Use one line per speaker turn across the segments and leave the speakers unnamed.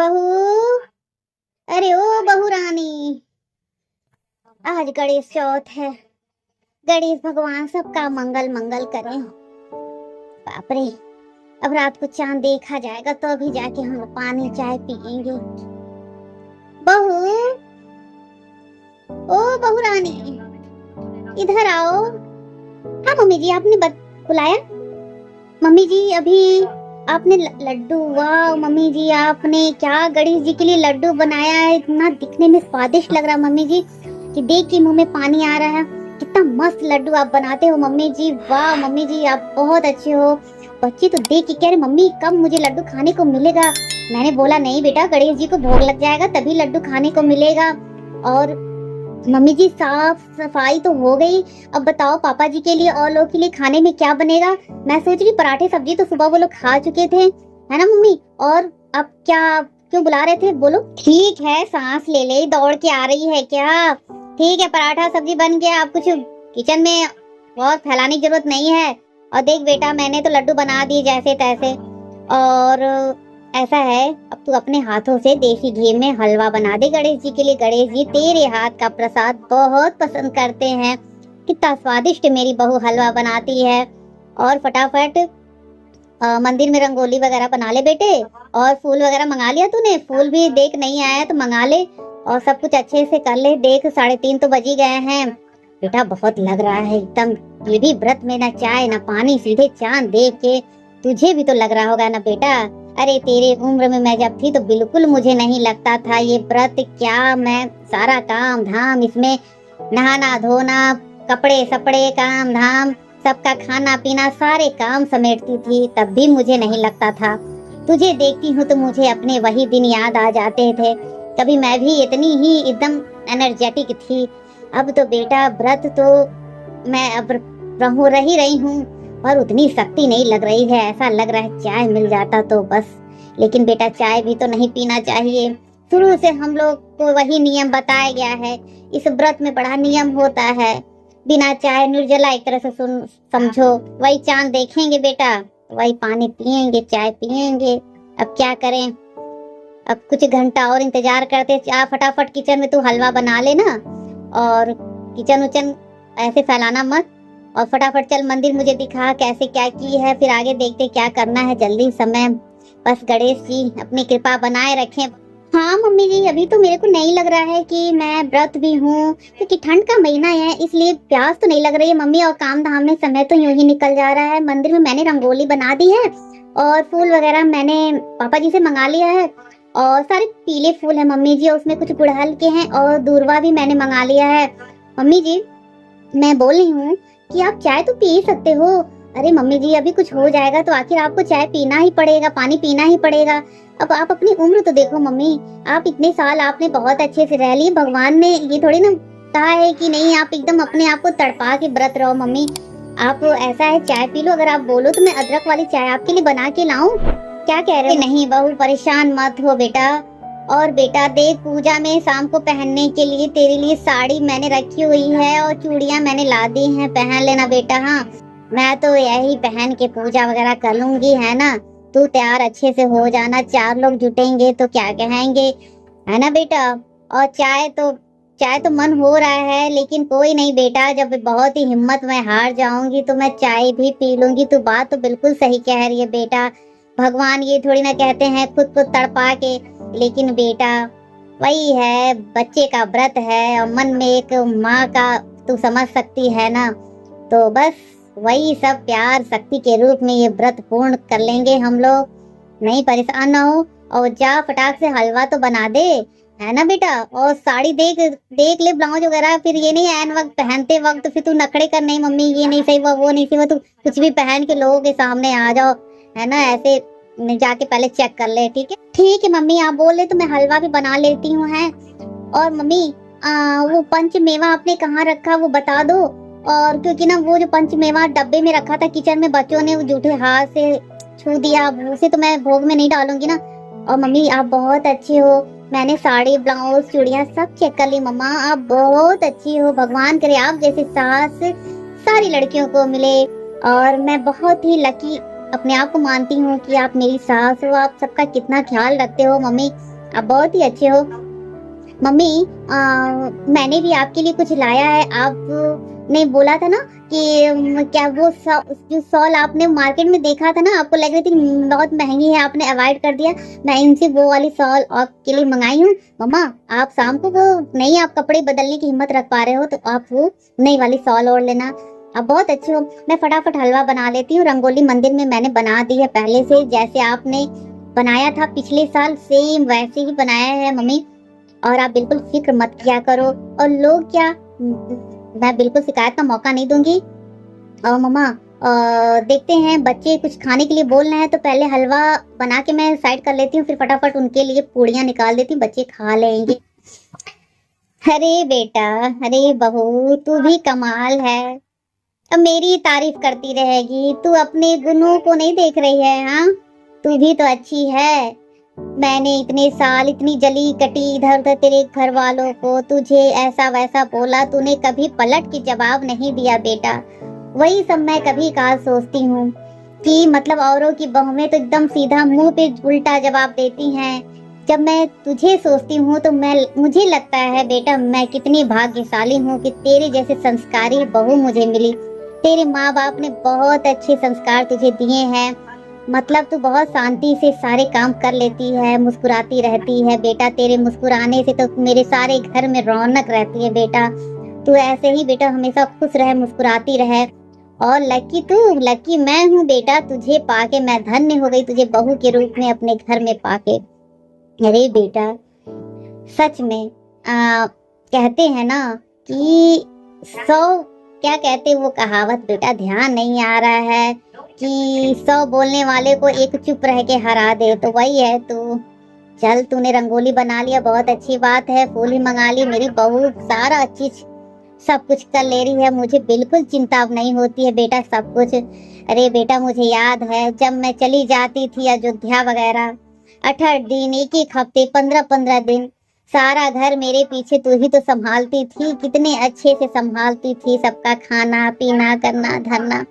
बहू, अरे ओ बहू रानी, आज गणेश चौथ है। गणेश भगवान सबका मंगल मंगल करें। बाप रे, अब रात को चांद देखा जाएगा तो अभी जाके हम लोग पानी चाय पियेंगे। बहू, ओ बहू रानी, इधर आओ। हाँ मम्मी जी, आपने बुलाया? मम्मी जी अभी आपने लड्डू, वाह मम्मी जी, आपने क्या गणेश जी के लिए लड्डू बनाया है। इतना दिखने में स्वादिष्ट लग रहा है मम्मी जी कि देख के मुंह में पानी आ रहा है। कितना मस्त लड्डू आप बनाते हो मम्मी जी, वाह मम्मी जी, आप बहुत अच्छे हो। बच्चे तो देख के कह रहे मम्मी कब मुझे लड्डू खाने को मिलेगा। मैंने बोला नहीं बेटा, गणेश जी को भोग लग जाएगा तभी लड्डू खाने को मिलेगा। और मम्मी जी साफ सफाई तो हो गई, अब बताओ पापा जी के लिए और लोग के लिए खाने में क्या बनेगा। मैं सोच रही पराठे सब्जी तो सुबह वो लोग खा चुके थे, है ना मम्मी। और अब क्या, क्यों बुला रहे थे, बोलो। ठीक है, सांस ले ले, दौड़ के आ रही है क्या। ठीक है, पराठा सब्जी बन गया, अब कुछ किचन में बहुत फैलाने की जरूरत नहीं है। और देख बेटा, मैंने तो लड्डू बना दिए जैसे तैसे। और ऐसा है, अब तू अपने हाथों से देसी घी में हलवा बना दे गणेश जी के लिए। गणेश जी तेरे हाथ का प्रसाद बहुत पसंद करते हैं। कितना स्वादिष्ट मेरी बहू हलवा बनाती है। और फटाफट मंदिर में रंगोली वगैरह बना ले बेटे। और फूल वगैरह मंगा लिया तूने? फूल भी देख नहीं आया तो मंगा ले। और सब कुछ अच्छे से कर ले। देख 3:30 तो बज ही गए हैं बेटा। बहुत लग रहा है एकदम, ये भी व्रत में ना चाय ना पानी, सीधे चांद देख के। तुझे भी तो लग रहा होगा ना बेटा। अरे तेरे उम्र में मैं जब थी तो बिल्कुल मुझे नहीं लगता था ये व्रत क्या। मैं सारा काम धाम इसमें, नहाना धोना, कपड़े सपड़े, काम धाम, सबका खाना पीना, सारे काम समेटती थी, तब भी मुझे नहीं लगता था। तुझे देखती हूँ तो मुझे अपने वही दिन याद आ जाते थे। कभी मैं भी इतनी ही एकदम एनर्जेटिक थी। अब तो बेटा व्रत तो मैं अब रही हूँ, पर उतनी शक्ति नहीं लग रही है। ऐसा लग रहा है चाय मिल जाता तो बस। लेकिन बेटा चाय भी तो नहीं पीना चाहिए। शुरू से हम लोग को वही नियम बताया गया है। इस व्रत में बड़ा नियम होता है, बिना चाय निर्जला एक तरह से समझो। वही चांद देखेंगे बेटा, वही पानी पिएंगे, चाय पिएंगे। अब क्या करें, अब कुछ घंटा और इंतजार करते। चाय फटाफट किचन में तू हलवा बना लेना, और किचन उचन ऐसे फैलाना मत। और फटाफट चल मंदिर मुझे दिखा कैसे क्या की है, फिर आगे देखते क्या करना है। जल्दी समय, बस गणेश जी अपनी कृपा बनाए रखें। हाँ मम्मी जी, अभी तो मेरे को नहीं लग रहा है कि मैं व्रत भी हूँ, क्योंकि ठंड का महीना है इसलिए प्यास तो नहीं लग रही है मम्मी। और काम धाम में समय तो यूं ही निकल जा रहा है। मंदिर में मैंने रंगोली बना दी है, और फूल वगैरह मैंने पापा जी से मंगा लिया है। और सारे पीले फूल है मम्मी जी, और उसमें कुछ गुड़हल के हैं, और दूर्वा भी मैंने मंगा लिया है। मम्मी जी मैं बोल रही हूँ कि आप चाय तो पी सकते हो। अरे मम्मी जी अभी कुछ हो जाएगा तो आखिर आपको चाय पीना ही पड़ेगा, पानी पीना ही पड़ेगा। अब आप अपनी उम्र तो देखो मम्मी, आप इतने साल आपने बहुत अच्छे से रह लिए। भगवान ने ये थोड़ी ना कहा है कि नहीं आप एकदम अपने आप को तड़पा के व्रत रहो। मम्मी आप ऐसा है चाय पी लो, अगर आप बोलो तो मैं अदरक वाली चाय आपके लिए बना के लाऊं। क्या कह रहे हो? नहीं बहू परेशान मत हो बेटा। और बेटा देख, पूजा में शाम को पहनने के लिए तेरे लिए साड़ी मैंने रखी हुई है, और चूड़ियां मैंने ला दी हैं, पहन लेना बेटा। हाँ मैं तो यही पहन के पूजा वगैरह कर लूंगी, है ना। तू तैयार अच्छे से हो जाना, 4 लोग जुटेंगे तो क्या कहेंगे, है ना बेटा। और चाय तो मन हो रहा है, लेकिन कोई नहीं बेटा, जब बहुत ही हिम्मत में हार जाऊंगी तो मैं चाय भी पी लूंगी। तू बात तो बिल्कुल सही कह रही है बेटा। भगवान ये थोड़ी ना कहते हैं खुद को तड़पा के। लेकिन बेटा वही है, बच्चे का व्रत है और मन में एक माँ का, तू समझ सकती है ना। तो बस वही सब प्यार शक्ति के रूप में ये व्रत पूर्ण कर लेंगे हम लोग। नहीं परेशान ना हो, और जा फटाक से हलवा तो बना दे, है ना बेटा। और साड़ी देख ले, ब्लाउज वगैरह, फिर ये नहीं ऐन वक्त पहनते वक्त फिर तू नखड़े कर, नहीं मम्मी ये नहीं सही वो नहीं सही, वो तू कुछ भी पहन के लोगों के सामने आ जाओ, है ना। ऐसे जाके पहले चेक कर ले, ठीक है। ठीक है मम्मी, आप बोल रहे तो मैं हलवा भी बना लेती हूँ है। और मम्मी वो पंचमेवा आपने कहाँ रखा वो बता दो। और क्योंकि ना वो जो पंचमेवा डब्बे में रखा था किचन में, बच्चों ने वो जूठे हाथ से छू दिया, उसे तो मैं भोग में नहीं डालूंगी ना। और मम्मी आप बहुत अच्छी हो, मैंने साड़ी ब्लाउज चूड़ियाँ सब चेक कर ली मम्मा, आप बहुत अच्छी हो। भगवान करे आप जैसे सास सारी लड़कियों को मिले। और मैं बहुत ही लकी अपने आप को मानती हूँ कि आप मेरी सास हो। आप सबका कितना ख्याल रखते हो मम्मी। आप बहुत ही अच्छे हो। मम्मी मैंने भी आपके लिए कुछ लाया है। आपने बोला था ना कि क्या वो जो सॉल आपने मार्केट में देखा था ना, आपको लग रही थी बहुत महंगी है, आपने अवॉइड कर दिया। मैं इनसे वो वाली सॉल आपके लिए मंगाई हूँ। मम्मा आप शाम को वो नहीं आप कपड़े बदलने की हिम्मत रख पा रहे हो तो आप वो नई वाली सॉल ओढ़ लेना। आप बहुत अच्छे हो। मैं फटाफट हलवा बना लेती हूँ। रंगोली मंदिर में मैंने बना दी है पहले से, जैसे आपने बनाया था पिछले साल सेम वैसे ही बनाया है मम्मी। और आप बिल्कुल फिक्र मत किया करो। और लोग क्या, मैं बिल्कुल शिकायत का मौका नहीं दूंगी। और मम्मा देखते हैं बच्चे कुछ खाने के लिए बोल रहे हैं तो पहले हलवा बना के मैं साइड कर लेती हूँ, फिर फटाफट उनके लिए पूड़ियाँ निकाल देती हूँ, बच्चे खा लेंगे। अरे बेटा, अरे बहू तू भी कमाल है। अब मेरी तारीफ करती रहेगी, तू अपने गुणों को नहीं देख रही है। हाँ तू भी तो अच्छी है। मैंने इतने साल इतनी जली कटी इधर उधर तेरे घर वालों को, तुझे ऐसा वैसा बोला, तूने कभी पलट के जवाब नहीं दिया बेटा। वही सब मैं कभी कहा सोचती हूँ कि मतलब औरों की बहुएं तो एकदम सीधा मुंह पे उल्टा जवाब देती हैं। जब मैं तुझे सोचती हूँ तो मुझे लगता है बेटा मैं कितनी भाग्यशाली हूँ कि तेरे जैसे संस्कारी बहू मुझे मिली। तेरे माँ बाप ने बहुत अच्छे संस्कार तुझे दिए हैं। मतलब तू बहुत शांति से सारे काम कर लेती है, मुस्कुराती रहती है बेटा। तेरे मुस्कुराने से तो मेरे सारे घर में रौनक रहती है बेटा। तू ऐसे ही बेटा हमेशा खुश रहे, मुस्कुराती रहे। और लकी मैं हूँ बेटा, तुझे पाके मैं धन्य हो गई, तुझे बहू के रूप में अपने घर में पाके। अरे बेटा सच में कहते हैं ना कि 100 क्या कहते वो कहावत बेटा ध्यान नहीं आ रहा है कि 100 बोलने वाले को एक चुप रह के हरा दे, तो वही है तू। चल तूने रंगोली बना लिया, बहुत अच्छी बात है। फूल भी मंगा ली, मेरी बहू सारा चीज सब कुछ कर ले रही है, मुझे बिल्कुल चिंता नहीं होती है बेटा सब कुछ। अरे बेटा मुझे याद है जब मैं चली जाती थी अयोध्या वगैरह, 8 दिन, एक हफ्ते, 15 दिन सारा घर मेरे पीछे तू ही तो संभालती थी। कितने अच्छे से संभालती थी, सबका खाना पीना करना धरना।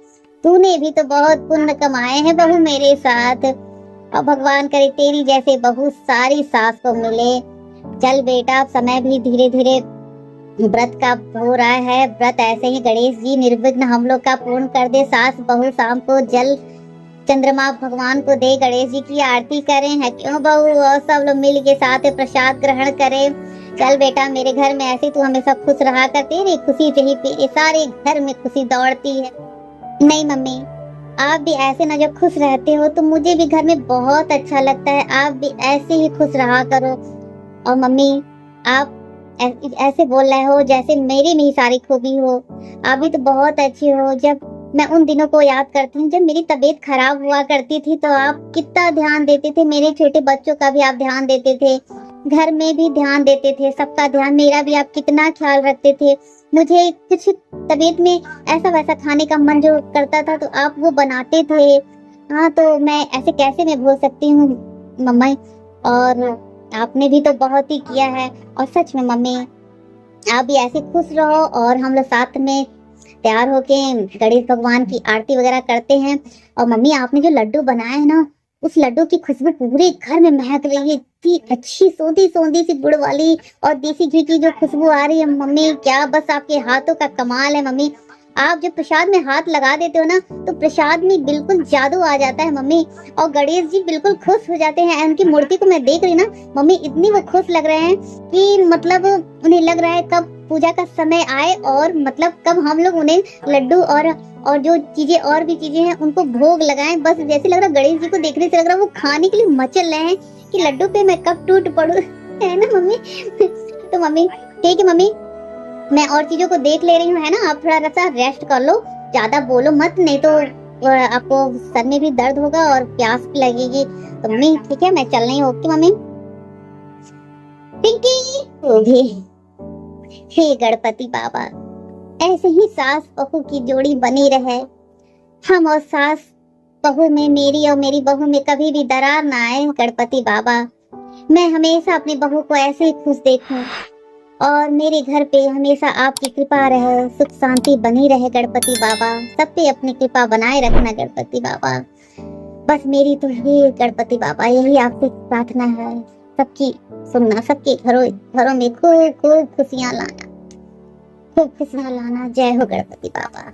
तूने भी तो बहुत पुण्य कमाए हैं बहू मेरे साथ। और भगवान करे तेरी जैसे बहू सारी सास को मिले। चल बेटा अब समय भी धीरे धीरे व्रत का हो रहा है। व्रत ऐसे ही गणेश जी निर्विघ्न हम लोग का पूर्ण कर दे। सास बहू शाम को जल चंद्रमा भगवान को दे, गणेश जी की आरती करें, है क्यों बहू? और सब लोग मिल के साथ प्रसाद ग्रहण करें। चल बेटा मेरे घर में ऐसे तू हमेशा खुश रहा कर, तेरी खुशी से ही सारे घर में खुशी दौड़ती है। नहीं मम्मी आप भी ऐसे ना जब खुश रहते हो तो मुझे भी घर में बहुत अच्छा लगता है। आप भी ऐसे ही खुश रहा करो। और मम्मी आप ऐसे बोल रहे हो जैसे मेरी में ही सारी खूबी हो। आप भी तो बहुत अच्छी हो। जब मैं उन दिनों को याद करती हूँ जब मेरी तबीयत खराब हुआ करती थी तो आप कितना ध्यान देते थे, मेरे छोटे बच्चों का भी आप ध्यान देते थे, घर में भी ध्यान देते थे, सबका ध्यान मेरा भी आप कितना ख्याल रखते थे। मुझे कुछ तबीयत में ऐसा वैसा खाने का मन जो करता था तो आप वो बनाते थे। हाँ तो मैं ऐसे कैसे मैं भूल सकती हूँ मम्मा। और आपने भी तो बहुत ही किया है। और सच में मम्मी आप भी ऐसे खुश रहो और हम लोग साथ में तैयार होके गणेश भगवान की आरती वगैरह करते हैं। और मम्मी आपने जो लड्डू बनाए हैं ना, उस लड्डू की खुशबू पूरे घर में महक रही है। इतनी अच्छी सौंधी सौंधी सी गुड़ वाली और देसी घी की जो खुशबू आ रही है मम्मी, क्या बस आपके हाथों का कमाल है मम्मी। आप जब प्रसाद में हाथ लगा देते हो ना तो प्रसाद में बिल्कुल जादू आ जाता है मम्मी। और गणेश जी बिल्कुल खुश हो जाते हैं। उनकी मूर्ति को मैं देख रही ना मम्मी, इतनी वो खुश लग रहे हैं कि मतलब उन्हें लग रहा है कब पूजा का समय आए और मतलब कब हम लोग उन्हें लड्डू और जो चीजें और भी चीजें हैं उनको भोग लगाएं। बस जैसे लग रहा है गणेश जी को देखने से लग रहा है वो खाने के लिए मचल रहे हैं कि लड्डू पे मैं कब टूट पड़ू, है ना मम्मी? तो मम्मी ठीक है मम्मी, मैं और चीजों को देख ले रही हूँ, है ना? आप थोड़ा सा रेस्ट कर लो, ज्यादा बोलो मत, नहीं तो आपको सर में भी दर्द होगा और प्यास भी लगेगी। तो मम्मी ठीक है मैं चल रही हूँ। Okay mummy. पिंकी वो भी, हे गणपति बाबा ऐसे ही सास बहू की जोड़ी बनी रहे। हम और सास बहू में, मेरी और मेरी बहू में कभी भी दरार ना आए गणपति बाबा। मैं हमेशा अपनी बहू को ऐसे ही खुश देखूं और मेरे घर पे हमेशा आपकी कृपा रहे, सुख शांति बनी रहे गणपति बाबा। सब पे अपनी कृपा बनाए रखना गणपति बाबा। बस मेरी तो ये गणपति बाबा यही आपसे प्रार्थना है सबकी सुनना, सबके घरों घरों में खूब खूब खुशियां लाना, खूब खुशियां लाना। जय हो गणपति बाबा।